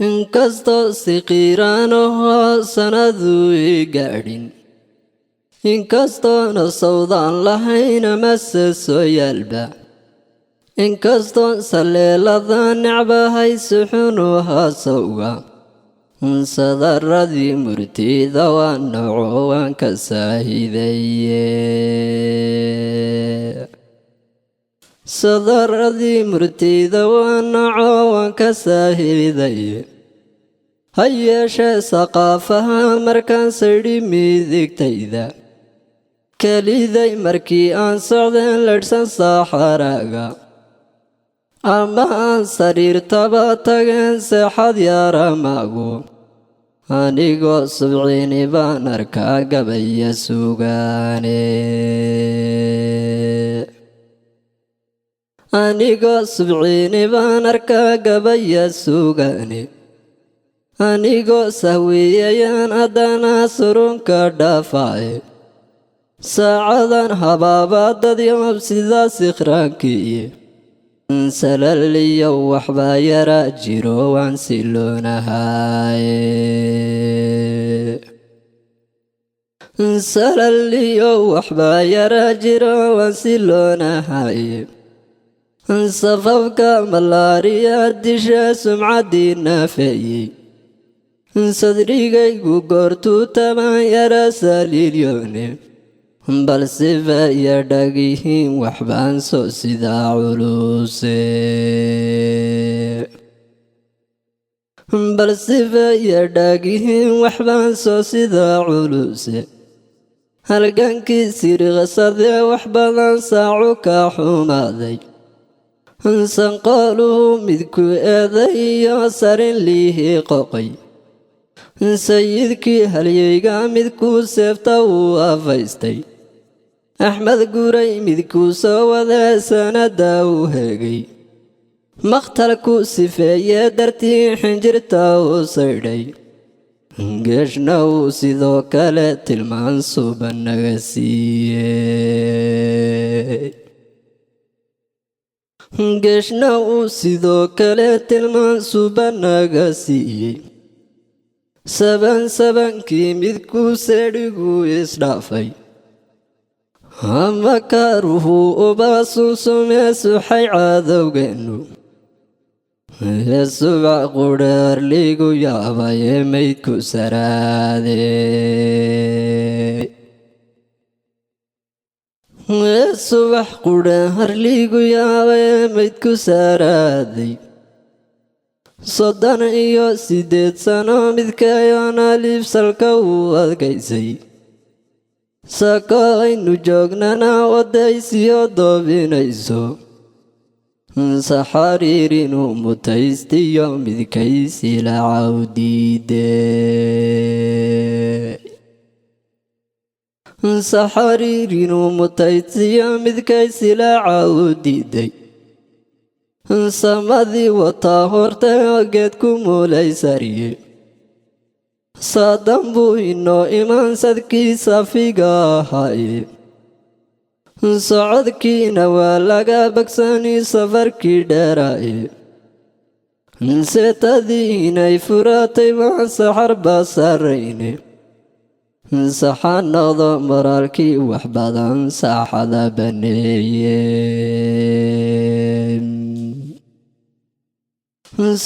inkastoo si qiiraanahoo sanadu i gaadhin inkastoona sawdaan lahayn amase soo yaalba inkastoon saleelada necbahay suxunu haasawga sadaradii murtida waa noco waan ka saahidaye sadaradii murtida waa noco waan ka saahidaye ha yeeshee saqaafaha markaan saydhi midigtayda keliday markii aan socdeen ledhsan saaxaraaga ama aan sariirtaba tageen seexad yaramaagu anigoo subciini baan arkaa gabaya sugaane anigoo subciini baan arkaa gabaya sugaane anigoo sahwiyayaan haddana surunka dhaafaaye saacadan habaabadadyob sidaa sikhraankiiye salaliyo waxbaa yaraa jiro waan siloonahaye salaliyo waxbaa yaraa jiro waan siloonahaye safafka malaariya disha sumcaddii naafeeyey sadrigaygu goortuu taban yara saliilyoone balsifa iyo dhagihiin waxbaan soo sidaa culuse balsifa iyo dhagihiin waxbaan soo sidaa culuse halgankii siriqsadee wax badan saacu ka xumaaday sanqooluhu midku eeday iyo sarin liihii qoqay sayidkii halyeyga midkuu seefta wuu afaystay axmed guray midkuu soo wadee sanada u heegay makhtalku sifeeyee dartii xinjirta uu saydhay geeshna uu sidoo kale tilmaan suba naga siiyey geeshna uu sidoo kale tilmaan suba naga siiyey sabankii midkuu seedhiguu isdhaafay ama kaaruhu uba sunsumee suxay cadowgeennu ee subax qudhaarligu yaabayee maydku saraadey ee subax qudhaarligu yaabayee maydku saraaday 38 sano midkayoona liibsalka uu adkaysay sako aynu joognana wadaysiyo doobinayso saxariirinuu mutaystiyo midkaysila cawdiide saxariirinuu mutaystiyo midkaysila cawdiiday samadii wataa hortay oo geed ku muulay sariye saadan buu inoo imaan sadkii safiga ahaaye socodkiina waa laga bagsani safarkii dheeraaye seetadii inay furatay waan saxar baa sarayne saxaan noqdo moraalkii wax badan saaxada baneeye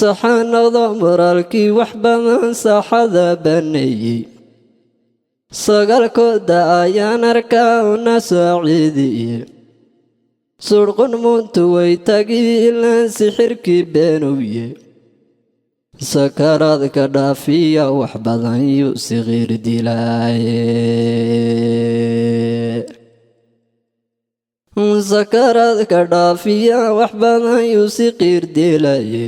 saxaan noqdo moraalkii wax badan saaxada baneeyey sagaalkooda ayaan arkaa una saaciidiye surqun muntu way tagi ilaan sixirkii beenowye sakaraadka dhaafiya wax badan yuu siqiir dilaaye sakaraadka dhaafiya wax badan yuu siqiir dilaye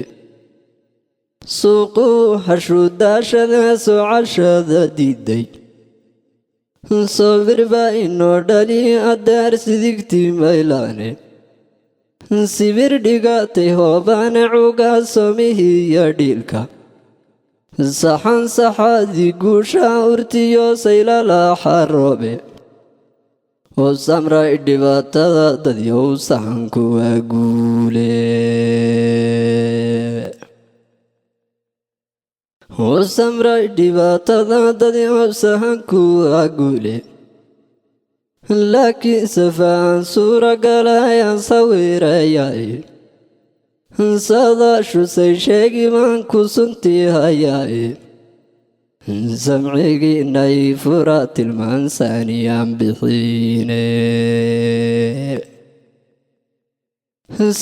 suuquu hashuudaashada socashada diiday soobir baa inoo dhali adeer sidigtii maylaane sibir dhigatay hoobaane cuga soomihii iyo dhiilka saxan saxaadii guusha urtiyo saylalaaxa roobe oo samray dhibaatada dadyow saxanku waa guule وسمري dhibaatada dadii sahanku agule laakiin safaan suuragalaya sawirayay saadaashu say sheegi maan ku suntii hayay samcigiinay fura tilmaansaaniyaan bixiine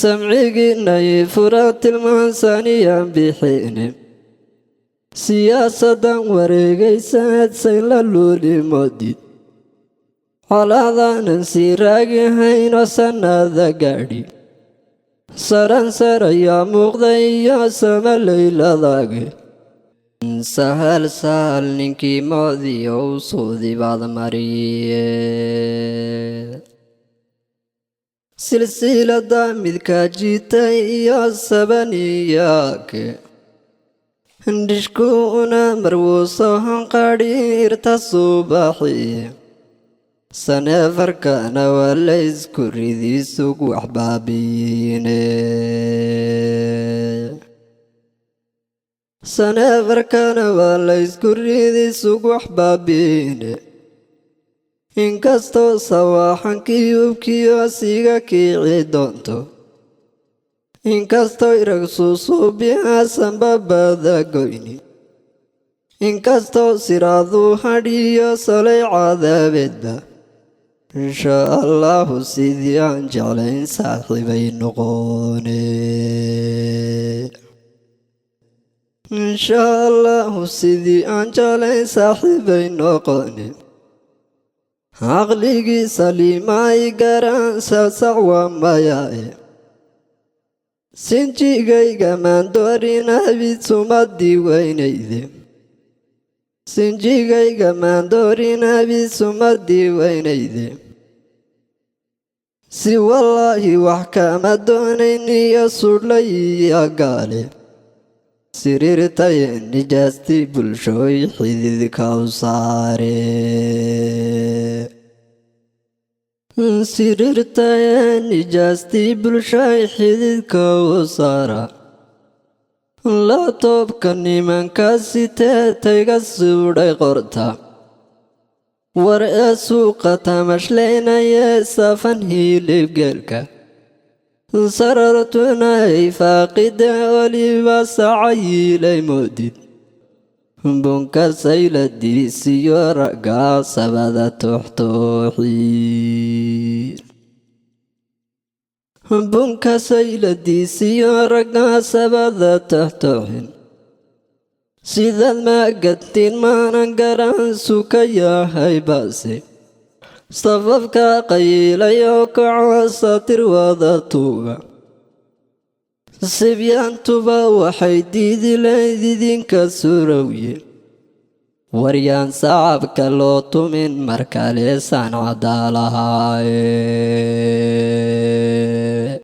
samcigiinay fura tilmaansaaniyaan bixiine siyaasadan wareegaysaad sayla luuli moodid colaadaanan sii raagihayno sannada gaadhi saransarayaa muuqda iyo sama layladaage sahal sahal ninkii moodiyo u suudi baad mariye silsilada midkaa jiitay iyo sabaniyaake dhishkuuna marwuusohon qadhiirta subaxiye saneefarkana waa laysku ridiisug waxbaabiine saneefarkana waa laysku ridiisug waxbaabiine inkastoo sawaaxankii ubkiyo asiga kiici doonto inkastoo irag suusuubihaasanbabada goyni inkastoo siraaduu hadhiyo solay cadaabeedba inshaa allahu sidii aan jeclayn saaxiibay noqone inshaa allahu sidii aan jeclayn saaxiibay noqone caqligii saliimaay garansa sacwa mayae sinjigayga maandoorin abid sumadii weynayde sinjigayga maandoorin abid sumadii weynayde si wallaahi wax kama doonayn iyo sudhlayiya gaale siriirtaye nijaastii bulshooy xididka u saare siriirtaye nijaastii bulshooy xididka u saara laabtoobka nimanka sitee tayga suudhay qorta war ee suuqa tamashlaynayee safan hilibgeelka sarartunay faaqide weliba sacayiilay moodid bunka sayladiisiyo raggaa sabada tooxtooxiin bunka sayladiisiyo raggaa sabada tooxtooxin sidaad maagadtiin maanan garan suka yahay baase safafka qayiilay oo kaco satir wada tuuga sibyaantuba waxay diidi layd idinka surowye waryaan sacabka loo tumin markaleesaan cadaalahaaye